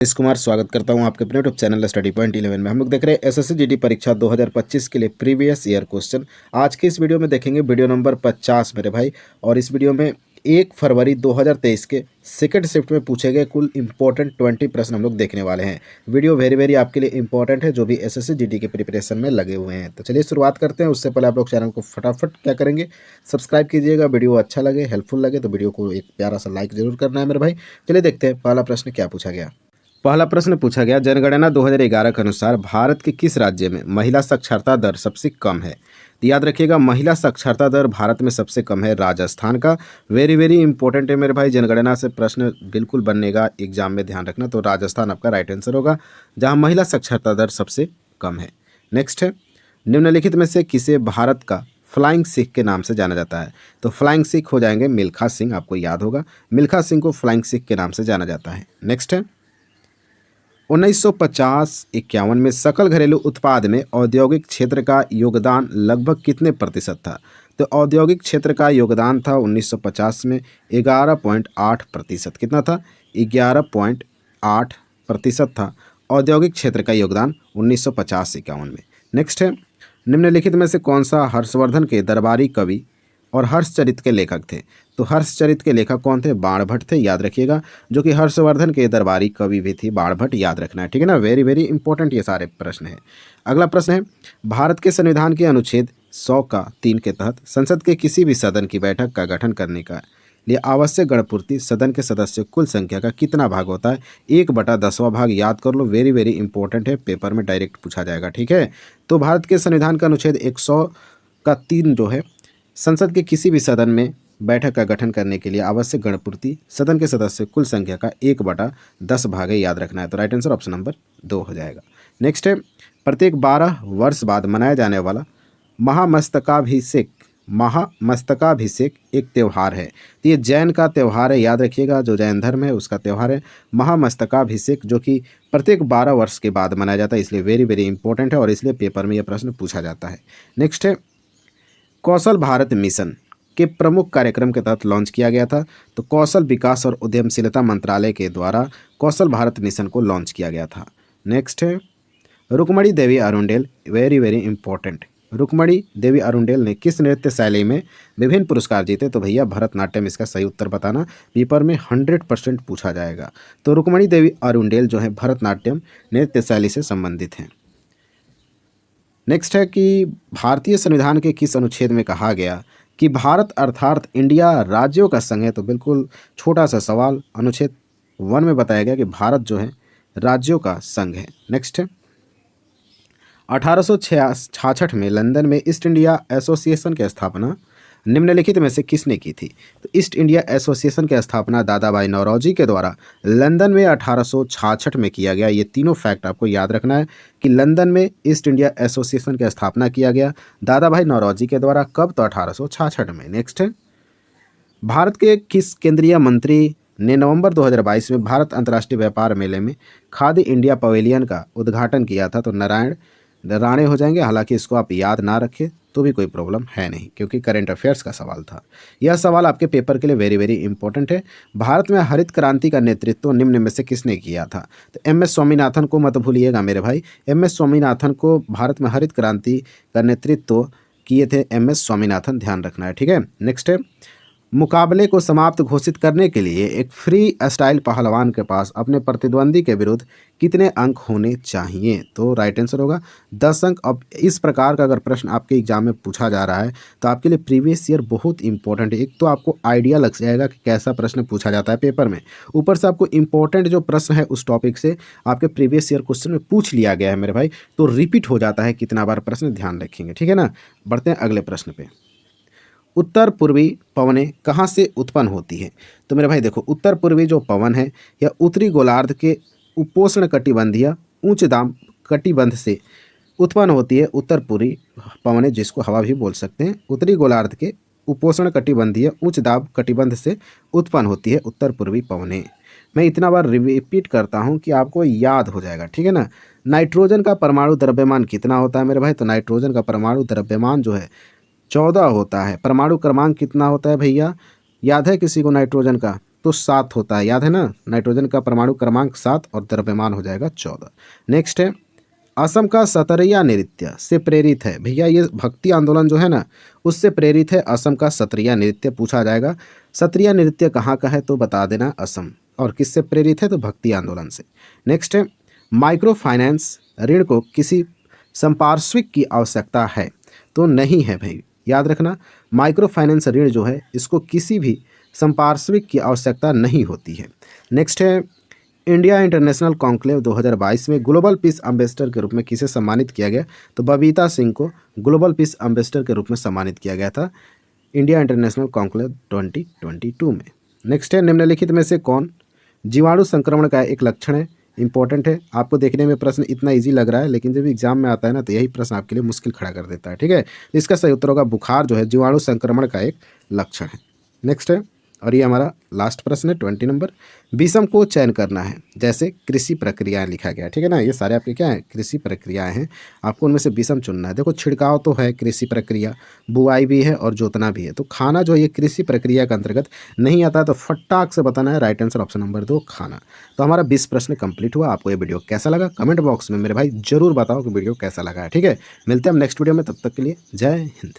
इस कुमार स्वागत करता हूं आपके अपने यूट्यूब चैनल स्टडी पॉइंट 11 में। हम लोग देख रहे हैं एसएससी जीडी परीक्षा 2025 के लिए प्रीवियस ईयर क्वेश्चन। आज के इस वीडियो में देखेंगे वीडियो नंबर 50 मेरे भाई। और इस वीडियो में 1 फरवरी 2023 के सेकंड शिफ्ट में पूछे गए कुल इंपॉर्टेंट 20 प्रश्न हम लोग देखने वाले हैं। वीडियो वेरी आपके लिए इंपॉर्टेंट है जो भी एसएससी जीडी के प्रिपरेशन में लगे हुए हैं। तो चलिए शुरुआत करते हैं। उससे पहले आप लोग चैनल को फटाफट क्या करेंगे, सब्सक्राइब कीजिएगा। वीडियो अच्छा लगे, हेल्पफुल लगे तो वीडियो को एक प्यारा सा लाइक जरूर करना है मेरे भाई। चलिए देखते हैं पहला प्रश्न क्या पूछा गया। पहला प्रश्न पूछा गया, जनगणना 2011 के अनुसार भारत के किस राज्य में महिला साक्षरता दर सबसे कम है। तो याद रखिएगा, महिला साक्षरता दर भारत में सबसे कम है राजस्थान का। वेरी इंपॉर्टेंट है मेरे भाई। जनगणना से प्रश्न बिल्कुल बनेगा एग्जाम में, ध्यान रखना। तो राजस्थान आपका राइट आंसर होगा, जहां महिला साक्षरता दर सबसे कम है। नेक्स्ट है, निम्नलिखित में से किसे भारत का फ्लाइंग सिख के नाम से जाना जाता है। तो फ्लाइंग सिख हो जाएंगे मिल्खा सिंह, आपको याद होगा। मिल्खा सिंह को फ्लाइंग सिख के नाम से जाना जाता है। नेक्स्ट है, 1950-51 में सकल घरेलू उत्पाद में औद्योगिक क्षेत्र का योगदान लगभग कितने प्रतिशत था। तो औद्योगिक क्षेत्र का योगदान था 1950 में 11.8%। कितना था? 11.8% था औद्योगिक क्षेत्र का योगदान 1950-51 में। नेक्स्ट है, निम्नलिखित में से कौन सा हर्षवर्धन के दरबारी कवि और हर्षचरित के लेखक थे। तो हर्षचरित के लेखक कौन थे? बाणभट्ट थे, याद रखिएगा। जो कि हर्षवर्धन के दरबारी कवि भी थी बाणभट्ट, याद रखना है, ठीक है ना। वेरी इंपॉर्टेंट ये सारे प्रश्न हैं। अगला प्रश्न है, भारत के संविधान के अनुच्छेद 100 का 3 के तहत संसद के किसी भी सदन की बैठक का गठन करने का लिए आवश्यक गणपूर्ति सदन के सदस्य कुल संख्या का कितना भाग होता है? 1/10वां भाग, याद कर लो। वेरी इंपॉर्टेंट है, पेपर में डायरेक्ट पूछा जाएगा, ठीक है। तो भारत के संविधान का अनुच्छेद 100 का 3 जो है, संसद के किसी भी सदन में बैठक का गठन करने के लिए आवश्यक गणपूर्ति सदन के सदस्य कुल संख्या का 1/10 भाग है, याद रखना है। तो राइट आंसर ऑप्शन नंबर 2 हो जाएगा। नेक्स्ट है, प्रत्येक 12 वर्ष बाद मनाया जाने वाला महामस्तकाभिषेक एक त्यौहार है। तो ये जैन का त्यौहार है, याद रखिएगा। जो जैन धर्म है उसका त्यौहार है महामस्तकाभिषेक, जो कि प्रत्येक 12 वर्ष के बाद मनाया जाता है। इसलिए वेरी इंपॉर्टेंट है और इसलिए पेपर में यह प्रश्न पूछा जाता है। नेक्स्ट है, कौशल भारत मिशन के प्रमुख कार्यक्रम के तहत लॉन्च किया गया था। तो कौशल विकास और उद्यमशीलता मंत्रालय के द्वारा कौशल भारत मिशन को लॉन्च किया गया था। नेक्स्ट है, रुक्मणी देवी अरुंडेल, वेरी इंपॉर्टेंट। रुक्मणी देवी अरुंडेल ने किस नृत्य शैली में विभिन्न पुरस्कार जीते। तो भैया भरतनाट्यम इसका सही उत्तर बताना, पेपर में 100% पूछा जाएगा। तो रुक्मणी देवी अरुंडेल जो है भरतनाट्यम नृत्य शैली से संबंधित हैं। नेक्स्ट है कि भारतीय संविधान के किस अनुच्छेद में कहा गया कि भारत अर्थात इंडिया राज्यों का संघ है। तो बिल्कुल छोटा सा सवाल, अनुच्छेद 1 में बताया गया कि भारत जो है राज्यों का संघ है। नेक्स्ट है, 1866 में लंदन में ईस्ट इंडिया एसोसिएशन की स्थापना निम्नलिखित में से किसने की थी। तो ईस्ट इंडिया एसोसिएशन की स्थापना दादा भाई नौरोजी के द्वारा लंदन में 1866 में किया गया। ये तीनों फैक्ट आपको याद रखना है कि लंदन में ईस्ट इंडिया एसोसिएशन की स्थापना किया गया दादा भाई नौरोजी के द्वारा। कब? तो 1866 में। नेक्स्ट है, भारत के किस केंद्रीय मंत्री ने नवंबर 2022 में भारत अंतर्राष्ट्रीय व्यापार मेले में खादी इंडिया पवेलियन का उद्घाटन किया था। तो नारायण राणे हो जाएंगे। हालांकि इसको आप याद ना रखें तो भी कोई प्रॉब्लम है नहीं, क्योंकि करंट अफेयर्स का सवाल था। यह सवाल आपके पेपर के लिए वेरी इंपॉर्टेंट है। भारत में हरित क्रांति का नेतृत्व निम्न में से किसने किया था। तो एम.एस. स्वामीनाथन को मत भूलिएगा मेरे भाई। एम.एस. स्वामीनाथन को भारत में हरित क्रांति का नेतृत्व किए थे एम.एस. स्वामीनाथन, ध्यान रखना है, ठीक है। नेक्स्ट है, मुकाबले को समाप्त घोषित करने के लिए एक फ्री स्टाइल पहलवान के पास अपने प्रतिद्वंदी के विरुद्ध कितने अंक होने चाहिए। तो राइट आंसर होगा 10 अंक। अब इस प्रकार का अगर प्रश्न आपके एग्जाम में पूछा जा रहा है तो आपके लिए प्रीवियस ईयर बहुत इंपॉर्टेंट है। एक तो आपको आइडिया लग जाएगा कि कैसा प्रश्न पूछा जाता है पेपर में, ऊपर से आपको इंपॉर्टेंट जो प्रश्न है उस टॉपिक से आपके प्रीवियस ईयर क्वेश्चन में पूछ लिया गया है मेरे भाई। तो रिपीट हो जाता है कितना बार प्रश्न, ध्यान रखेंगे, ठीक है ना। बढ़ते हैं अगले प्रश्न पे। उत्तर पूर्वी पवनें कहाँ से उत्पन्न होती है। तो मेरे भाई देखो, उत्तर पूर्वी जो पवन है यह उत्तरी गोलार्ध के उपोष्ण कटिबंधीय उच्च दाब कटिबंध से उत्पन्न होती है। उत्तर पूर्वी पवनें, जिसको हवा भी बोल सकते हैं, उत्तरी गोलार्ध के उपोष्ण कटिबंधीय उच्च दाब कटिबंध से उत्पन्न होती है उत्तर पूर्वी पवनें। मैं इतना बार रिपीट करता हूँ कि आपको याद हो जाएगा, ठीक है ना। नाइट्रोजन का परमाणु द्रव्यमान कितना होता है मेरे भाई। तो नाइट्रोजन का परमाणु द्रव्यमान जो है 14 होता है। परमाणु क्रमांक कितना होता है भैया, याद है किसी को नाइट्रोजन का? तो 7 होता है, याद है ना। नाइट्रोजन का परमाणु क्रमांक 7 और द्रव्यमान हो जाएगा 14। नेक्स्ट है, असम का सतरिया नृत्य से प्रेरित है। भैया ये भक्ति आंदोलन जो है ना, उससे प्रेरित है असम का सतरिया नृत्य, पूछा जाएगा। सतरिया नृत्य कहाँ का है तो बता देना असम, और किससे प्रेरित है तो भक्ति आंदोलन से। नेक्स्ट है, माइक्रो फाइनेंस ऋण को किसी संपार्श्विक की आवश्यकता है तो नहीं है भाई, याद रखना। माइक्रो फाइनेंस ऋण जो है इसको किसी भी संपार्श्विक की आवश्यकता नहीं होती है। नेक्स्ट है, इंडिया इंटरनेशनल कॉन्क्लेव 2022 में ग्लोबल पीस एम्बेसडर के रूप में किसे सम्मानित किया गया तो बबीता सिंह को ग्लोबल पीस एम्बेसडर के रूप में सम्मानित किया गया था इंडिया इंटरनेशनल कॉन्क्लेव 2022 में। नेक्स्ट है, निम्नलिखित में से कौन जीवाणु संक्रमण का एक लक्षण है। इंपॉर्टेंट है, आपको देखने में प्रश्न इतना इजी लग रहा है लेकिन जब एग्जाम में आता है ना तो यही प्रश्न आपके लिए मुश्किल खड़ा कर देता है, ठीक है। इसका सही उत्तर होगा बुखार जो है जीवाणु संक्रमण का एक लक्षण है। नेक्स्ट है, और ये हमारा लास्ट प्रश्न है 20 नंबर, विषम को चयन करना है जैसे कृषि प्रक्रियाएं लिखा गया, ठीक है ना। ये सारे आपके क्या है, कृषि प्रक्रियाएं हैं, आपको उनमें से विषम चुनना है। देखो छिड़काव तो है कृषि प्रक्रिया, बुआई भी है और जोतना भी है, तो खाना जो है ये कृषि प्रक्रिया के अंतर्गत नहीं आता है, तो फटाक से बताना है राइट आंसर ऑप्शन नंबर 2 खाना। तो हमारा 20 प्रश्न कंप्लीट हुआ। आपको ये वीडियो कैसा लगा कमेंट बॉक्स में मेरे भाई जरूर बताओ कि वीडियो कैसा लगा है, ठीक है। मिलते हैं हम नेक्स्ट वीडियो में, तब तक के लिए जय हिंद।